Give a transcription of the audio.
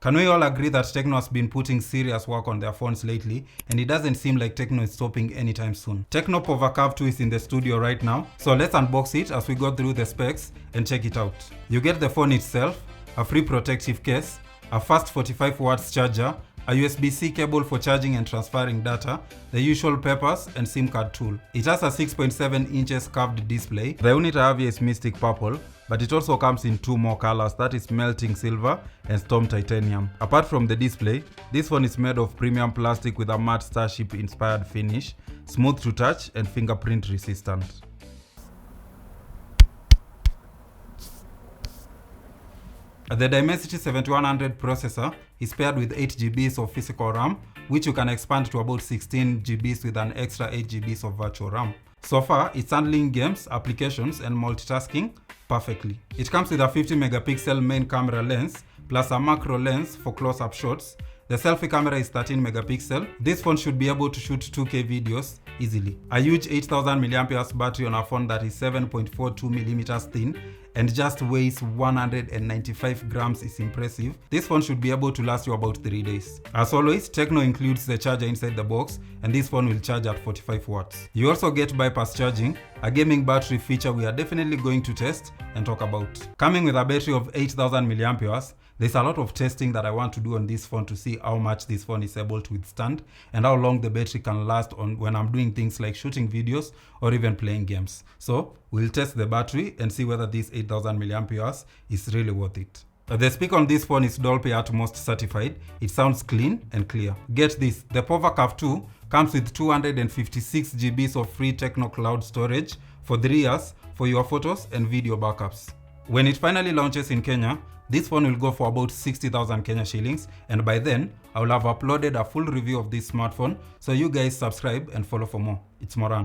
Can we all agree that Tecno has been putting serious work on their phones lately, and it doesn't seem like Tecno is stopping anytime soon. Tecno Pova Curve 2 is in the studio right now, so let's unbox it as we go through the specs and check it out. You get the phone itself, a free protective case, a fast 45 watts charger, a USB-C cable for charging and transferring data, the usual papers, and SIM card tool. It has a 6.7 inches curved display. The unit I have here is Mystic Purple, but it also comes in two more colors, that is Melting Silver and Storm Titanium. Apart from the display, this phone is made of premium plastic with a matte Starship inspired finish, smooth to touch and fingerprint resistant. The Dimensity 7100 processor is paired with 8 GB of physical RAM, which you can expand to about 16 GB with an extra 8 GB of virtual RAM. So far, it's handling games, applications, and multitasking perfectly. It comes with a 50 megapixel main camera lens, plus a macro lens for close-up shots. The selfie camera is 13 megapixel. This phone should be able to shoot 2K videos easily. A huge 8000 mAh battery on a phone that is 7.42 mm thin and just weighs 195 grams is impressive. This phone should be able to last you about 3 days. As always, Tecno includes the charger inside the box, and this phone will charge at 45 watts. You also get bypass charging, a gaming battery feature we are definitely going to test and talk about. Coming with a battery of 8000 mAh, there's a lot of testing that I want to do on this phone to see how much this phone is able to withstand and how long the battery can last on when I'm doing things like shooting videos or even playing games. So we'll test the battery and see whether this 8000 mAh is really worth it. The speaker on this phone is Dolby Atmos certified. It sounds clean and clear. Get this, the Pova Curve 2 comes with 256 GB of free Tecno Cloud storage for 3 years for your photos and video backups. When it finally launches in Kenya, this phone will go for about 60,000 Kenya shillings, and by then, I will have uploaded a full review of this smartphone, so you guys subscribe and follow for more. It's Moran.